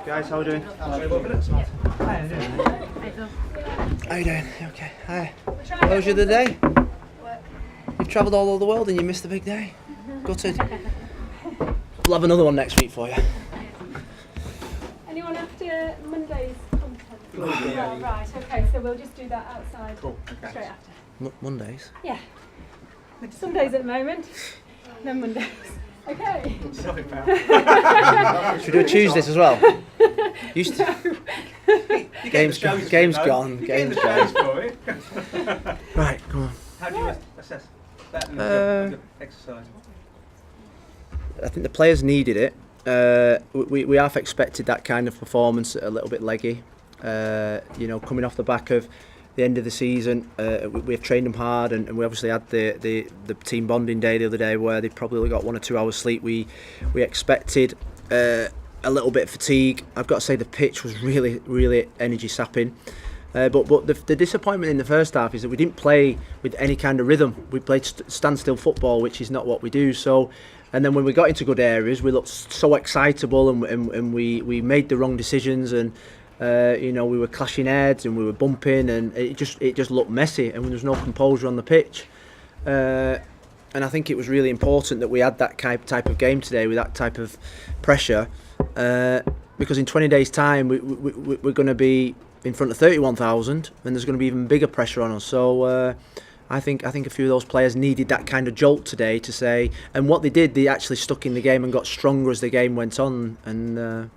Guys, how are we doing? How you doing? Okay. Hi. How was your day? You've travelled all over the world and you missed the big day. Gutted. We'll have another one next week for you. Anyone after Monday's content? Yeah, right, okay, so we'll just do that outside straight after. Mondays? Yeah. Some days at the moment, then Mondays. Okay. Should we do Tuesdays as well? Used to. Game's gone. Game's gone. Right, come on. How do you assess that and the exercise? I think the players needed it. We half expected that kind of performance, a little bit leggy. Coming off the back of the end of the season, we've trained them hard, and we obviously had the team bonding day the other day where they probably only got 1 or 2 hours sleep. We expected a little bit of fatigue. I've got to say the pitch was really energy sapping. But the disappointment in the first half is that we didn't play with any kind of rhythm. We played standstill football, which is not what we do. So, and then when we got into good areas, we looked so excitable, and we made the wrong decisions, and we were clashing heads and we were bumping, and it just looked messy, and there was no composure on the pitch. And I think it was really important that we had that type of game today with that type of pressure, because in 20 days' time we're going to be in front of 31,000, and there's going to be even bigger pressure on us. So I think a few of those players needed that kind of jolt today to say, and what they did, they actually stuck in the game and got stronger as the game went on, and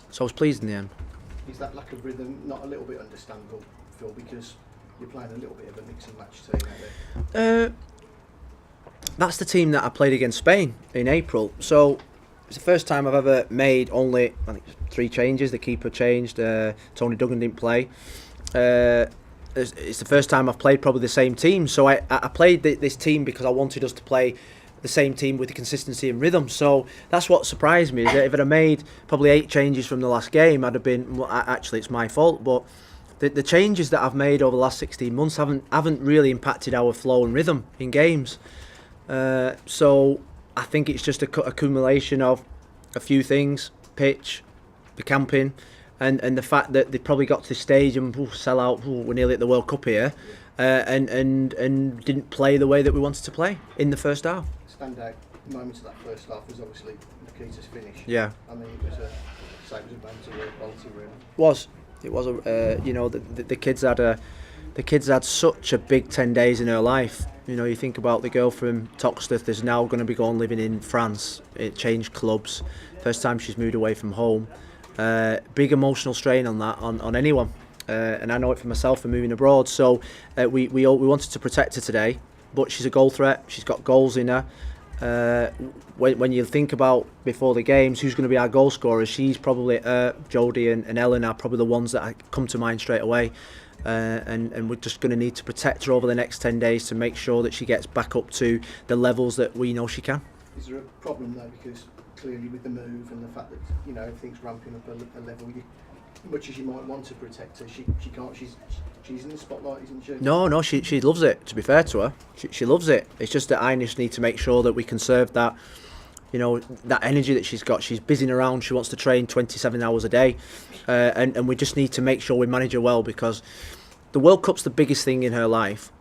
so I was pleased in the end. Is that lack of rhythm not a little bit understandable, Phil, because you're playing a little bit of a mix and match team out there? That's the team that I played against Spain in April. So it's the first time I've ever made only 3 changes. The keeper changed. Tony Duggan didn't play. It's the first time I've played probably the same team. So I played this team because I wanted us to play the same team with the consistency and rhythm. So that's what surprised me, is that if I'd have made probably 8 changes from the last game, I'd have been, well, actually it's my fault, but the changes that I've made over the last 16 months haven't really impacted our flow and rhythm in games. So I think it's just a accumulation of a few things: pitch, the camping, and the fact that they probably got to this stage and sell out. We're nearly at the World Cup here, and didn't play the way that we wanted to play in the first half. Standout moment of that first half was obviously Nikita's finish. Yeah. I mean, it was a bounty room. It was the kids had such a big 10 days in her life. You think about the girl from Toxteth is now going to be going living in France. It changed clubs. First time she's moved away from home. Big emotional strain on that on anyone. And I know it for myself for moving abroad. So we wanted to protect her today, but she's a goal threat. She's got goals in her. When you think about before the games who's going to be our goal scorers, she's probably Jodie and Ellen are probably the ones that come to mind straight away. And we're just going to need to protect her over the next 10 days to make sure that she gets back up to the levels that we know she can. Is there a problem though, because clearly with the move and the fact that everything's ramping up a level, much as you might want to protect her, she can't. She's in the spotlight, isn't she? No, she loves it. To be fair to her, she loves it. It's just that I just need to make sure that we conserve that. That energy that she's got. She's busying around. She wants to train 27 hours a day, and we just need to make sure we manage her well, because the World Cup's the biggest thing in her life.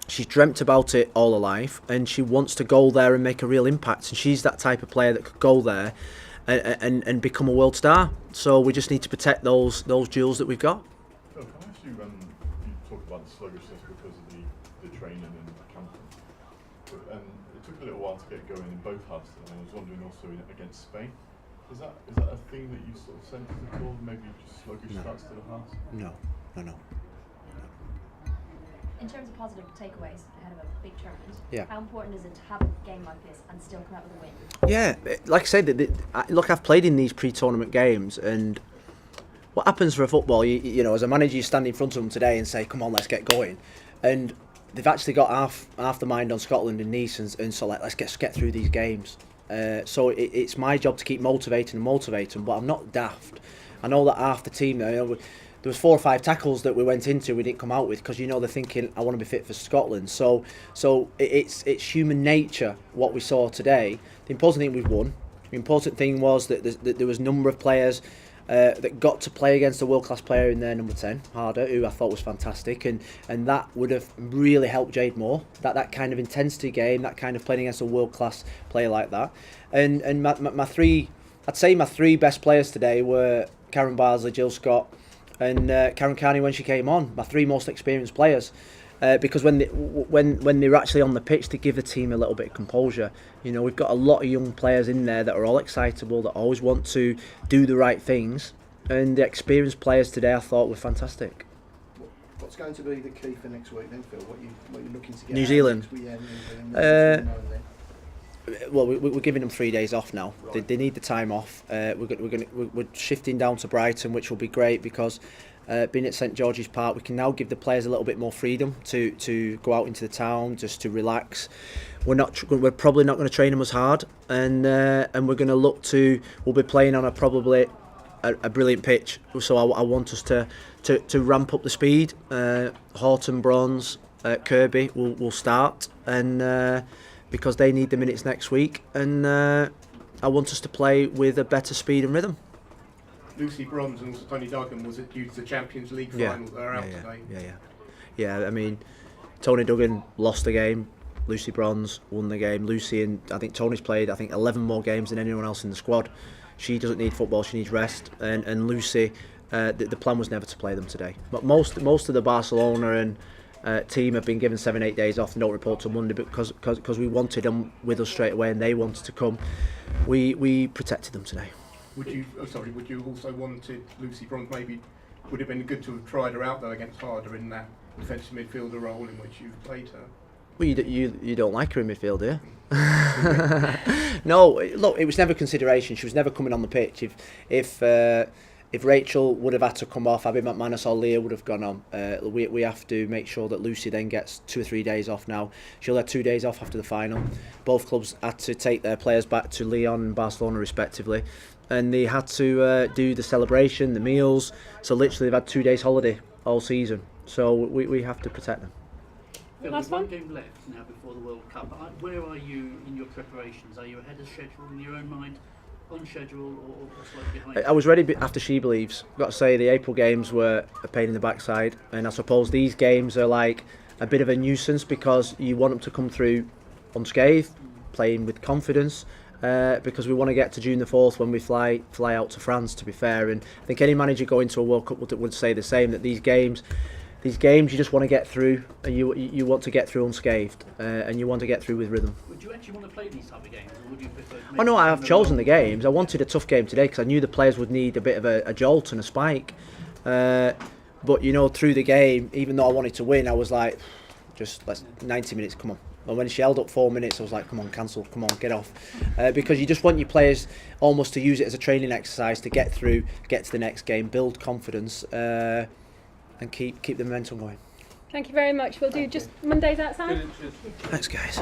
She's dreamt about it all her life, and she wants to go there and make a real impact. And she's that type of player that could go there and become a world star. So we just need to protect those jewels that we've got. Phil, can I ask you, you talked about the sluggishness because of the training and the camping, and it took a little while to get going in both halves, and I was wondering also against Spain. Is that a thing that you sort of sensed at all? Maybe just sluggish starts to the half? No. In terms of positive takeaways ahead of a big tournament, Yeah. how important is it to have a game like this and still come out with a win? Yeah, like I said, look, I've played in these pre-tournament games, and what happens for a football, as a manager, you stand in front of them today and say, come on, let's get going. And they've actually got half the mind on Scotland and Nice, and so let's get through these games. So it's my job to keep motivating them, but I'm not daft. I know that half the team, there was 4 or 5 tackles that we went into we didn't come out with, because they're thinking, I want to be fit for Scotland. So it's human nature what we saw today. The important thing, we've won. The important thing was that there was a number of players that got to play against a world-class player in their number 10, Harder, who I thought was fantastic, and that would have really helped Jade Moore. That kind of intensity game, that kind of playing against a world-class player like that. And my three best players today were Karen Barsley, Jill Scott, and Karen Carney when she came on. My three most experienced players. Because when they're actually on the pitch, they give the team a little bit of composure. You know, we've got a lot of young players in there that are all excitable, that always want to do the right things, and the experienced players today I thought were fantastic. What's going to be the key for next week then, Phil? What you're looking to get? New Zealand. New Zealand. Well, we're giving them 3 days off now. Right. They need the time off. We're shifting down to Brighton, which will be great because. Being at St George's Park, we can now give the players a little bit more freedom to go out into the town, just to relax. We're probably not going to train them as hard, and we're going to look to. We'll be playing on probably a brilliant pitch. So I want us to ramp up the speed. Horton, Bronze, Kirby will start, and because they need the minutes next week, and I want us to play with a better speed and rhythm. Lucy Bronze and also Tony Duggan, was it due to the Champions League final that are out today? Yeah, I mean, Tony Duggan lost the game, Lucy Bronze won the game. Lucy, and I think Tony's played 11 more games than anyone else in the squad. She doesn't need football, she needs rest, and Lucy, the plan was never to play them today. But most of the Barcelona and team have been given 7-8 days off and don't report till Monday because we wanted them with us straight away and they wanted to come. We protected them today. Would you also wanted Lucy Bronze maybe, would it have been good to have tried her out though against Harder in that defensive midfielder role in which you've played her? Well, you don't like her in midfield, do you? No, look, it was never consideration. She was never coming on the pitch. If Rachel would have had to come off, Abby McManus or Leah would have gone on. We have to make sure that Lucy then gets 2 or 3 days off now. She'll have 2 days off after the final. Both clubs had to take their players back to Lyon and Barcelona respectively. And they had to do the celebration, the meals. So literally they've had 2 days holiday all season. So we have to protect them. Phil, with one game left now before the World Cup, where are you in your preparations? Are you ahead of schedule in your own mind, on schedule, or slightly behind? I was ready after She Believes. I've got to say the April games were a pain in the backside, and I suppose these games are like a bit of a nuisance because you want them to come through unscathed, playing with confidence. Because we want to get to June the 4th when we fly out to France, to be fair, and I think any manager going to a World Cup would say the same, that these games you just want to get through, and you want to get through unscathed, and you want to get through with rhythm. Would you actually want to play these type of games, or would you prefer? Oh no, I have chosen the games. I wanted a tough game today because I knew the players would need a bit of a jolt and a spike. But through the game, even though I wanted to win, I was like, let's 90 minutes, come on. And when she held up 4 minutes, I was like, come on, cancel, come on, get off. Because you just want your players almost to use it as a training exercise to get through, get to the next game, build confidence, and keep the momentum going. Thank you very much. We'll do just Mondays outside. Thanks, guys.